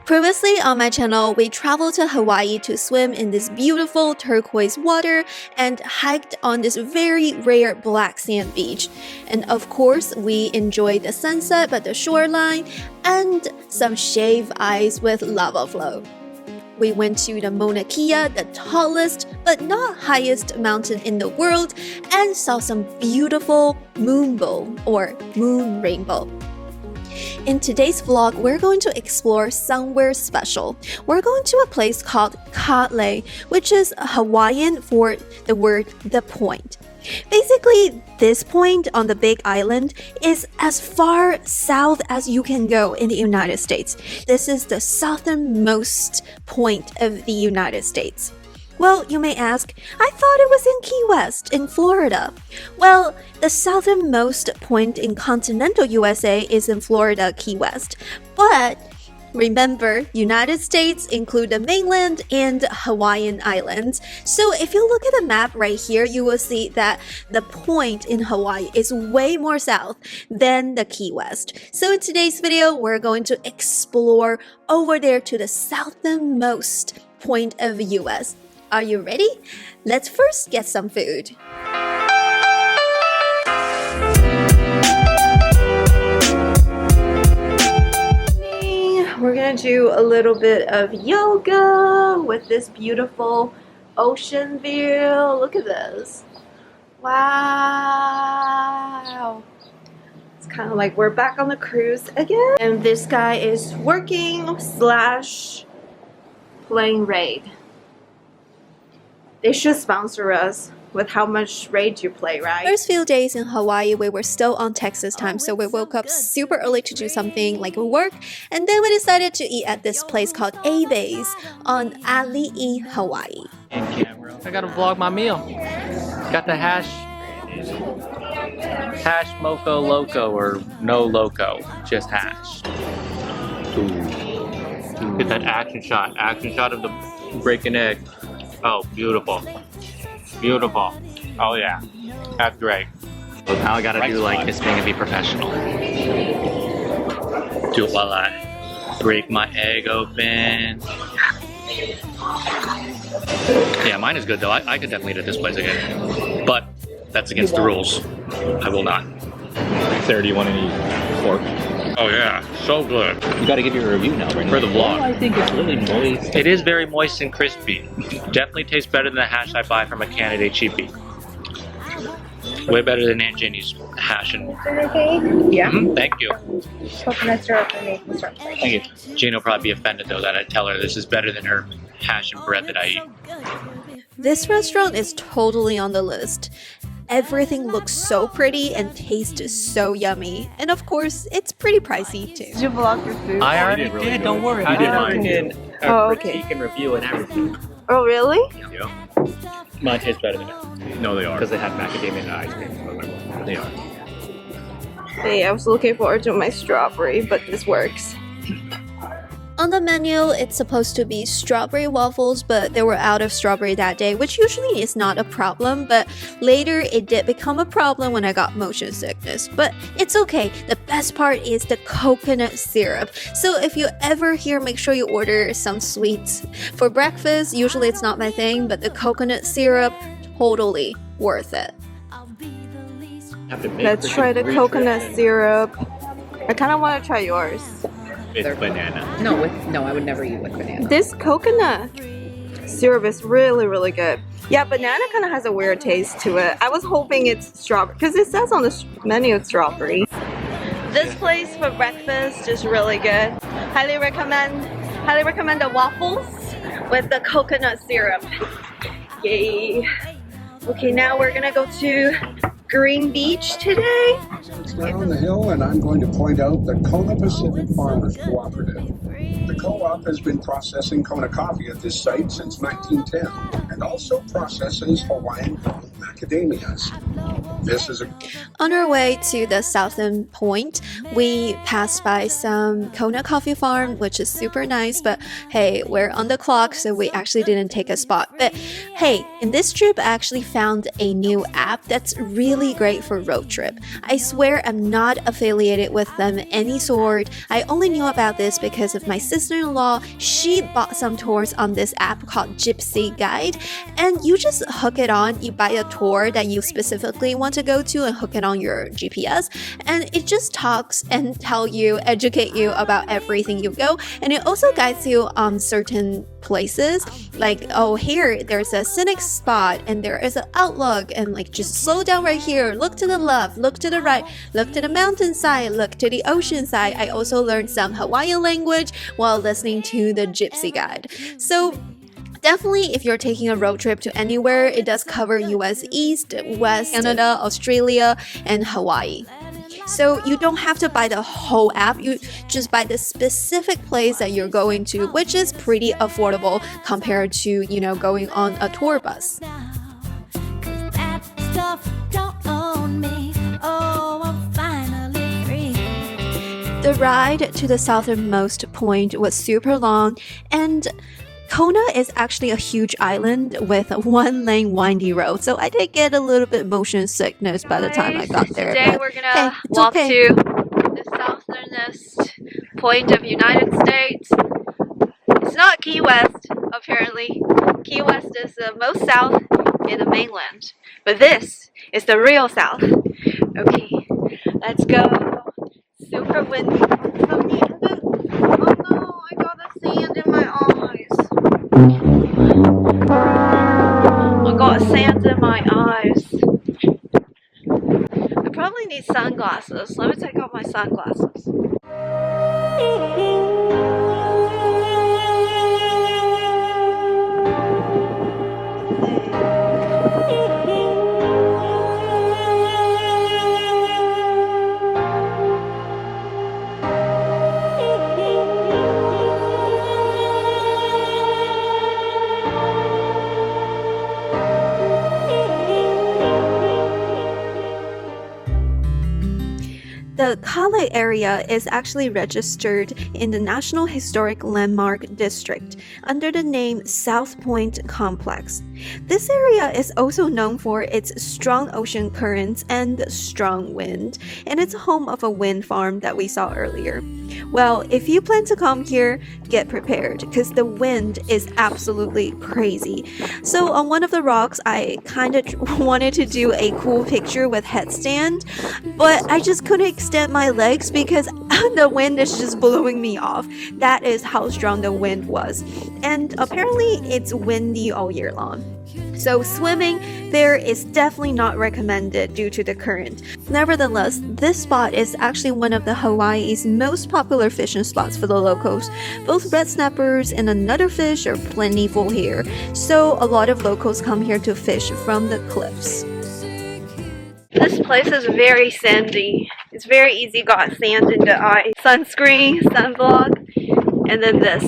Previously on my channel, we traveled to Hawaii to swim in this beautiful turquoise water and hiked on this very rare black sand beach. And of course, we enjoyed the sunset by the shoreline and some shaved ice with lava flow. We went to the Mauna Kea, the tallest but not highest mountain in the world, and saw some beautiful moonbow or moon rainbow. In today's vlog, we're going to explore somewhere special. We're going to a place called KaLae, which is Hawaiian for the word the point. Basically, this point on the Big Island is as far south as you can go in the United States. This is the southernmost point of the United States. Well, you may ask, I thought it was in Key West, in Florida. Well, the southernmost point in continental USA is in Florida, Key West. But remember, United States include the mainland and Hawaiian Islands. So if you look at the map right here, you will see that the point in Hawaii is way more south than the Key West. So in today's video, we're going to explore over there to the southernmost point of the US. Are you ready? Let's first get some food. We're gonna do a little bit of yoga with this beautiful ocean view. Look at this. Wow. It's kind of like we're back on the cruise again. And this guy is working slash playing raid. They should sponsor us with how much raid you play, right? First few days in Hawaii, we were still on Texas time, so we woke up super early to do something like work, and then we decided to eat at this place called A-Base on Ali'i, Hawaii. I gotta vlog my meal. Got the hash moco loco or no loco, just hash. Get that action shot of the breaking egg. Oh, beautiful. Beautiful. Oh yeah, that's great. So now I gotta do like this thing and be professional. Do it while I break my egg open. Yeah, mine is good though. I could definitely eat at this place again. But that's against the rules. I will not. Sarah, do you want any pork? Oh yeah, so good. You gotta give your review now, right? For the vlog. I think it's really moist. It is very moist and crispy. Definitely tastes better than the hash I buy from a Canada cheapie. Way better than Aunt Jenny's hash. And Okay? Yeah. Thank you. Coconut syrup and maple syrup. Thank you. Jane will probably be offended though that I tell her this is better than her hash and bread that I eat. This restaurant is totally on the list. Everything looks so pretty and tastes so yummy. And of course, it's pretty pricey too. Did you vlog your food? I already did, don't worry. I did mine. Critique and review and everything. Oh, really? Yeah. Mine tastes better than that. No, they are. Because they have macadamia and ice cream. They are. Hey, I was looking forward to my strawberry, but this works. On the menu, it's supposed to be strawberry waffles, but they were out of strawberry that day, which usually is not a problem, but later it did become a problem when I got motion sickness. But it's okay. The best part is the coconut syrup. So if you ever here, make sure you order some sweets. For breakfast, usually it's not my thing, but the coconut syrup, totally worth it. Let's try the coconut syrup. I kind of want to try yours. It's banana. No, I would never eat with banana. This coconut syrup is really, really good. Yeah, banana kind of has a weird taste to it. I was hoping it's strawberry, because it says on the menu it's strawberry. This place for breakfast is really good. Highly recommend the waffles with the coconut syrup. Yay. Okay, now we're gonna go to Green Beach today. Down on the hill, and I'm going to point out the Kona Pacific Farmers Cooperative. The co-op has been processing Kona coffee at this site since 1910 and also processes Hawaiian macadamias. This is a On our way to the southern point, we passed by some Kona coffee farm, which is super nice, but hey, we're on the clock, so we actually didn't take a spot. But hey, in this trip, I actually found a new app that's really great for road trip. I swear I'm not affiliated with them any sort. I only knew about this because of my sister-in-law. She bought some tours on this app called Gypsy Guide, and you just hook it on, you buy a tour that you specifically want to go to and hook it on your GPS, and it just talks and educate you about everything you go, and it also guides you on certain places, like, oh, here there's a scenic spot and there is an outlook, and like just slow down right here, look to the left, look to the right, look to the mountainside, look to the ocean side. I also learned some Hawaiian language while listening to the Gypsy Guide. So definitely, if you're taking a road trip to anywhere, it does cover US East, West, Canada, Australia, and Hawaii. So you don't have to buy the whole app, you just buy the specific place that you're going to, which is pretty affordable compared to, you know, going on a tour bus. The ride to the southernmost point was super long, and Kona is actually a huge island with a one-lane windy road, so I did get a little bit motion sickness by the time I got there. Today we're gonna walk to the southernmost point of United States. It's not Key West, apparently. Key West is the most south in the mainland, but this is the real south. Okay, let's go. Super windy. Oh no, I got the sand in my eyes. I got sand in my eyes. I probably need sunglasses. Let me take off my sunglasses. The KaLae area is actually registered in the National Historic Landmark District under the name South Point Complex. This area is also known for its strong ocean currents and strong wind, and it's home of a wind farm that we saw earlier. Well, if you plan to come here, get prepared because the wind is absolutely crazy. So on one of the rocks, I kind of wanted to do a cool picture with headstand, but I just couldn't extend my legs because the wind is just blowing me off. That is how strong the wind was. And apparently it's windy all year long. So swimming there is definitely not recommended due to the current. Nevertheless, this spot is actually one of the Hawaii's most popular fishing spots for the locals. Both red snappers and another fish are plentiful here, so a lot of locals come here to fish from the cliffs. This place is very sandy. It's very easy, got sand in the eye. Sunscreen, sunblock, and then this.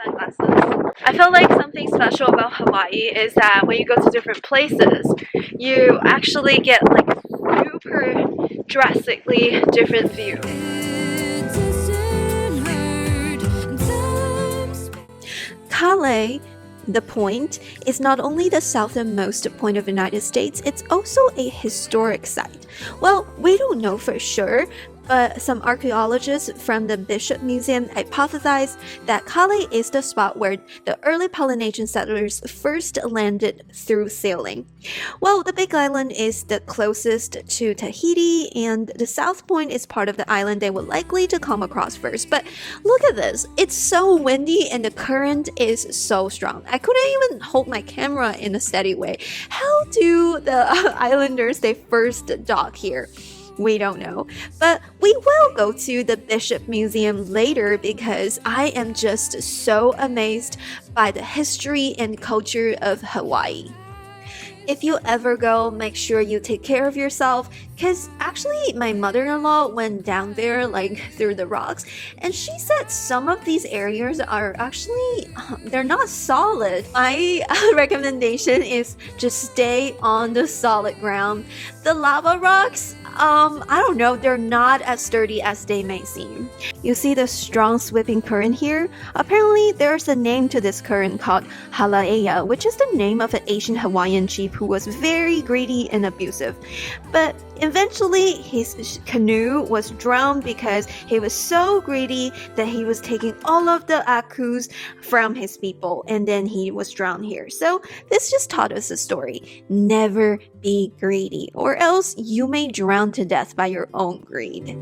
Sunglasses. I feel like something special about Hawaii is that when you go to different places, you actually get like super drastically different view. KaLae, the point, is not only the southernmost point of the United States, it's also a historic site. Well, we don't know for sure, but some archaeologists from the Bishop Museum hypothesize that KaLae is the spot where the early Polynesian settlers first landed through sailing. Well, the Big Island is the closest to Tahiti, and the South Point is part of the island they were likely to come across first. But look at this, it's so windy and the current is so strong. I couldn't even hold my camera in a steady way. How do the islanders they first dock here? We don't know, but we will go to the Bishop Museum later because I am just so amazed by the history and culture of Hawaii. If you ever go, make sure you take care of yourself, because actually my mother-in-law went down there like through the rocks, and she said some of these areas are actually, they're not solid. My recommendation is just stay on the solid ground. The lava rocks, I don't know, they're not as sturdy as they may seem. You see the strong sweeping current here? Apparently there's a name to this current called KaLae, which is the name of an ancient Hawaiian chief who was very greedy and abusive. But eventually his canoe was drowned because he was so greedy that he was taking all of the akus from his people, and then he was drowned here. So this just taught us a story. Never be greedy, or else you may drown to death by your own greed.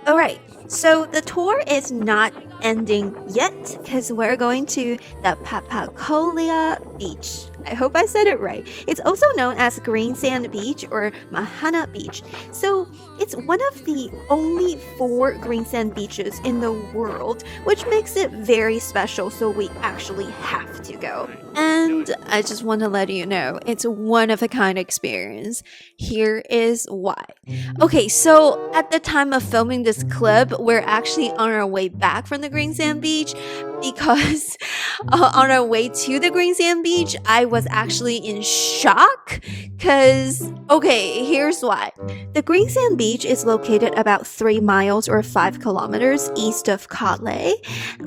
Alright, so the tour is not ending yet because we're going to the PAPAKŌLEA beach. I hope I said it right. It's also known as Green Sand Beach or Mahana Beach. So it's one of the only 4 green sand beaches in the world, which makes it very special, so we actually have to go. And I just want to let you know, it's a one-of-a-kind experience. Here is why. Okay, so at the time of filming this clip, we're actually on our way back from the Green Sand Beach because on our way to the Green Sand Beach, I was actually in shock because, okay, here's why. The Green Sand Beach is located about 3 miles or 5 kilometers east of KaLae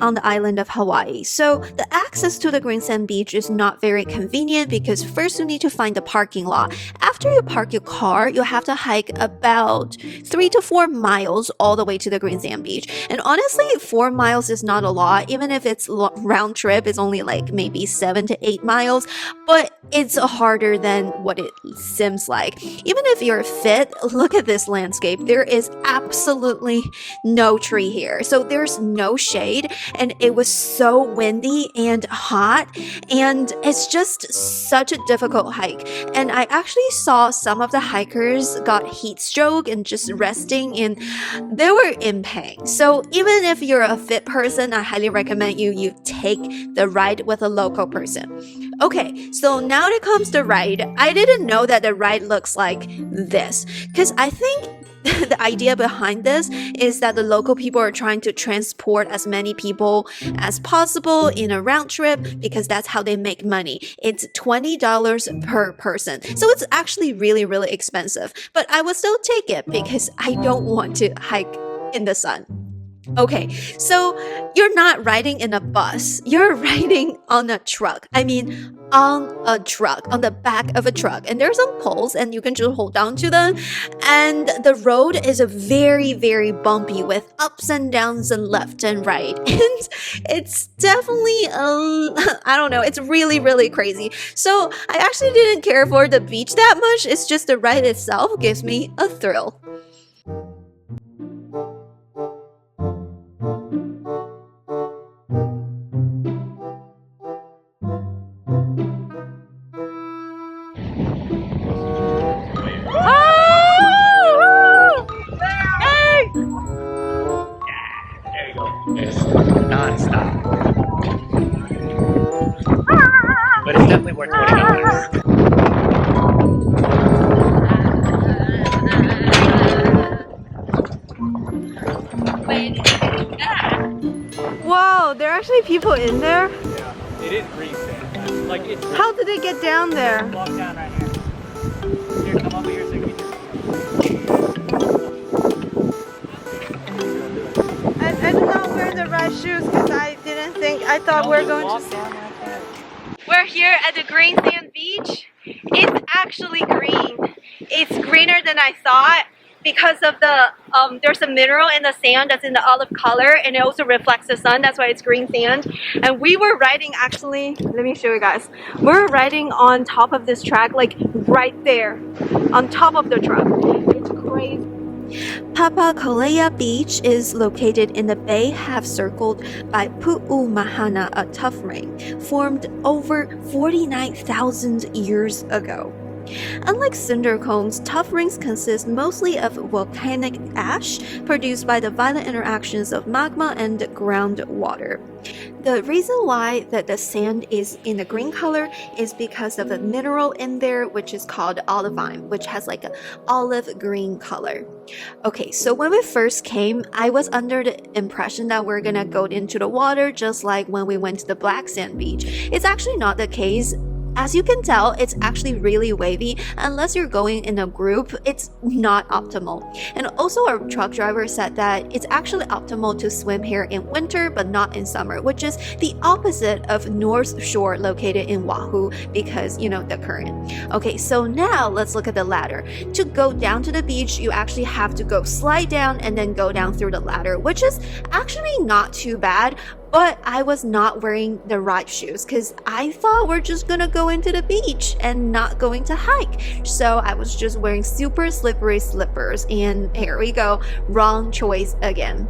on the island of Hawaii. So the access to the Green Sand Beach is not very convenient because first you need to find the parking lot. After you park your car, you'll have to hike about 3 to 4 miles all the way to the Green Sand Beach. And honestly, 4 miles is not a lot. Even if it's round trip, it's only like maybe 7 to 8 miles, but it's harder than what it seems like. Even if you're fit, look at this landscape. There is absolutely no tree here. So there's no shade, and it was so windy and hot, and it's just such a difficult hike. And I actually saw some of the hikers got heat stroke and just resting, and they were in pain. So even if you're a fit person, I highly recommend you take the ride with a local person. Okay, so now that comes the ride. I didn't know that the ride looks like this, because I think the idea behind this is that the local people are trying to transport as many people as possible in a round trip because that's how they make money. It's $20 per person. So it's actually really, really expensive. But I will still take it because I don't want to hike in the sun. Okay, so you're not riding in a bus. You're riding on a truck. I mean, on a truck, on the back of a truck. And there's some poles and you can just hold on to them. And the road is a very, very bumpy with ups and downs and left and right. And it's definitely, I don't know, it's really, really crazy. So I actually didn't care for the beach that much. It's just the ride itself gives me a thrill. Non-stop. But it's definitely worth $20. Whoa, there are actually people in there? Yeah, it is green sand. Like it's How did they get down there? walk down right here. Here, come over here so you can I did not wear the right shoes because I thought we were going to... down like that. We're here at the Green Sand Beach. It's actually green. It's greener than I thought. because of the there's a mineral in the sand that's in the olive color, and it also reflects the sun. That's why it's green sand. And we were riding, actually, let me show you guys. We're riding on top of this track, like right there on top of the truck. It's crazy. PAPAKŌLEA Beach is located in the bay half circled by Pu'umahana, a tuff ring, formed over 49,000 years ago. Unlike cinder cones, tuff rings consist mostly of volcanic ash produced by the violent interactions of magma and groundwater. The reason why that the sand is in the green color is because of a mineral in there which is called olivine, which has like an olive green color. Okay, so when we first came, I was under the impression that we're gonna go into the water just like when we went to the black sand beach. It's actually not the case. As you can tell, it's actually really wavy. Unless you're going in a group, it's not optimal. And also our truck driver said that it's actually optimal to swim here in winter but not in summer, which is the opposite of North Shore located in Oahu because, you know, the current. Okay, so now let's look at the ladder. To go down to the beach, you actually have to go slide down and then go down through the ladder, which is actually not too bad. But I was not wearing the right shoes because I thought we're just gonna go into the beach and not going to hike. So I was just wearing super slippery slippers, and here we go, wrong choice again.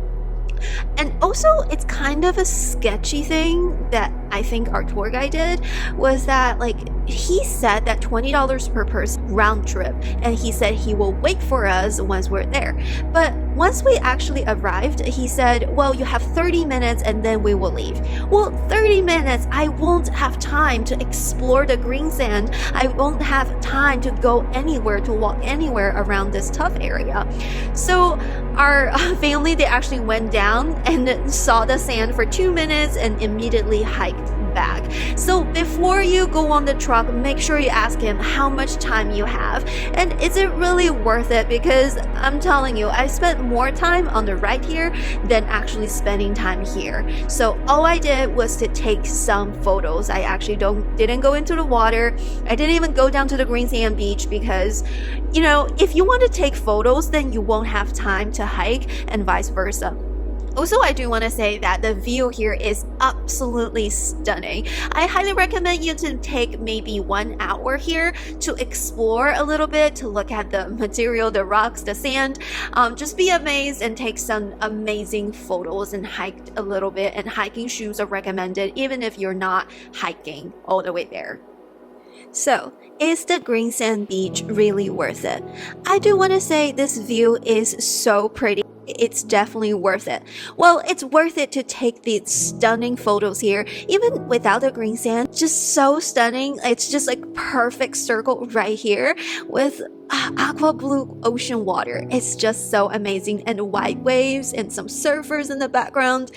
And also, it's kind of a sketchy thing that I think our tour guide did was that, like, he said that $20 per person round trip, and he said he will wait for us once we're there. But once we actually arrived, he said, well, you have 30 minutes and then we will leave. Well, 30 minutes, I won't have time to explore the green sand. I won't have time to go anywhere, to walk anywhere around this tough area. So our family, they actually went down and saw the sand for 2 minutes and immediately hiked back. So before you go on the truck, make sure you ask him how much time you have and is it really worth it, because I'm telling you, I spent more time on the ride here than actually spending time here. So all I did was to take some photos. I actually didn't go into the water. I didn't even go down to the green sand beach because, you know, if you want to take photos, then you won't have time to hike and vice versa. Also, I do want to say that the view here is absolutely stunning. I highly recommend you to take maybe 1 hour here to explore a little bit, to look at the material, the rocks, the sand. Just be amazed and take some amazing photos and hike a little bit. And hiking shoes are recommended even if you're not hiking all the way there. So, is the green sand beach really worth it? I do want to say this view is so pretty. It's definitely worth it. Well, it's worth it to take these stunning photos here, even without the green sand. Just so stunning. It's just like perfect circle right here with aqua blue ocean water. It's just so amazing, and white waves and some surfers in the background.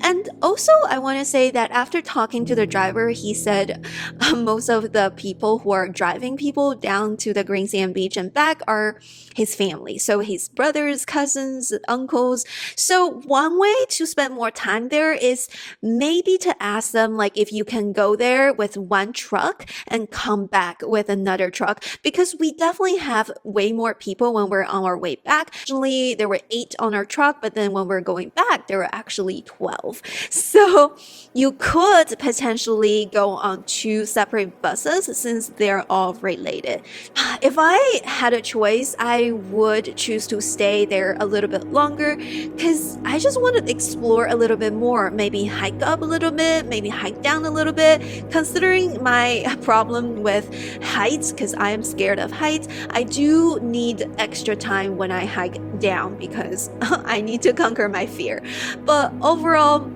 And also, I want to say that after talking to the driver, he said most of the people who are driving people down to the green sand beach and back are his family. So his brothers, cousins, uncles. So one way to spend more time there is maybe to ask them, like, if you can go there with one truck and come back with another truck, because we definitely have way more people when we're on our way back. Actually, there were 8 on our truck, but then when we're going back, there were actually 12. So you could potentially go on 2 separate buses since they're all related. If I had a choice, I would choose to stay there a little bit longer because I just want to explore a little bit more. Maybe hike up a little bit, maybe hike down a little bit. Considering my problem with heights, because I am scared of heights, I do need extra time when I hike down because I need to conquer my fear. But overall,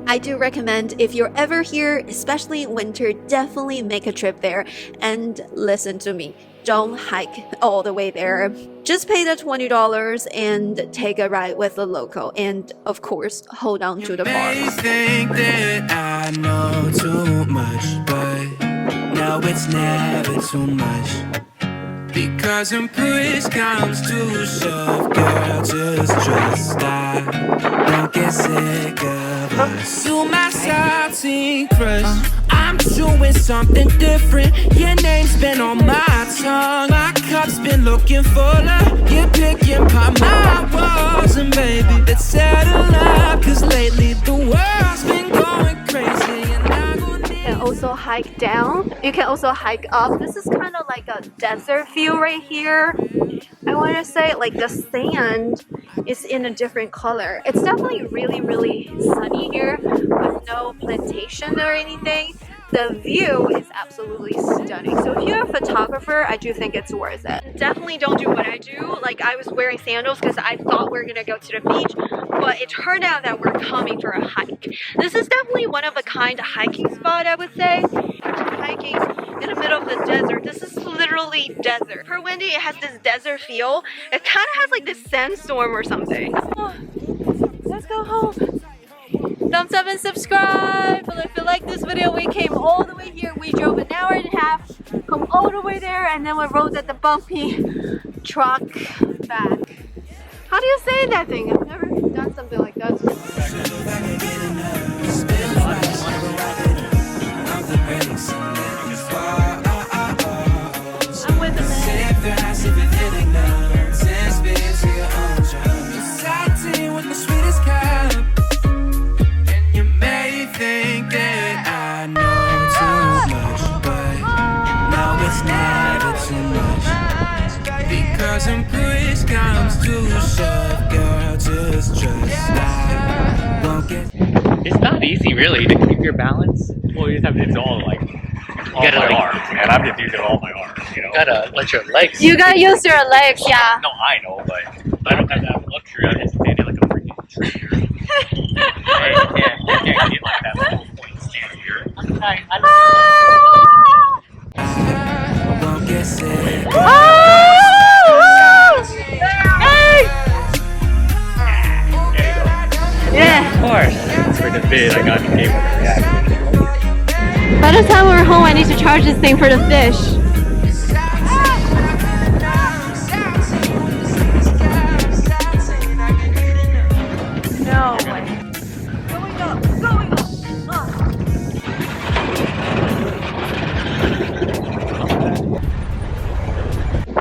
I do recommend, if you're ever here, especially in winter, definitely make a trip there. And listen to me, don't hike all the way there. Just pay the $20 and take a ride with a local. And of course, hold on to the bar. You may think that I know too much, but no, it's never too much. Because when push comes to shove, girl, just trust. I don't get sick of us. You my salty crush. I'm doing something different. Your name's been on my tongue. My cup's been looking for love. You're picking apart my walls, and baby, let's settle up. Cause lately the world's been going crazy, and I gon' need. You can also hike down. You can also hike up. This is kind of like a desert feel right here. I want to say like the sand is in a different color. It's definitely really, really sunny here with no plantation or anything. The view is absolutely stunning. So if you're a photographer, I do think it's worth it. Definitely don't do what I do. Like I was wearing sandals because I thought we were gonna go to the beach, but it turned out that we're coming for a hike. This is definitely one of a kind hiking spot, I would say. Hiking in the middle of the desert. This is literally desert. Per windy, it has this desert feel. It kind of has like this sandstorm or something. Oh, let's go home. Thumbs up and subscribe. If you like this video, we came all the way here. We drove an hour and a half, come all the way there, and then we rode at the bumpy truck back. How do you say that thing? I've never done something like that. I'm with the man. Think that I know too much, but now it's never too much. Because when push comes to shove, girl, just trust I won't get. It's not easy, really, to keep your balance. Well, you just have to, it's all like, all my arms, and I'm just using all my arms, you know? You gotta let your legs. You gotta use your legs, yeah. No, I know, but I don't have that luxury. I'm just standing like a freaking tree. Right? You can't get like that the whole point. Stand here. I won't get sick. Yeah. Of course. For the bid, I got the game with the reaction. By the time we're home, I need to charge this thing for the fish. No way. Going up, going up.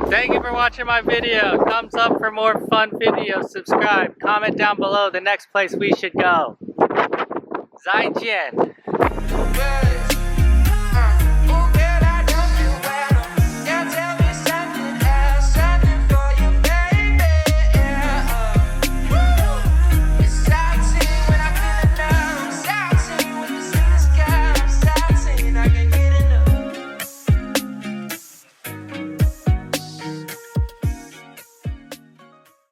Thank you for watching my video. Thumbs up for more fun videos. Subscribe. Comment down below the next place we should go. 再见.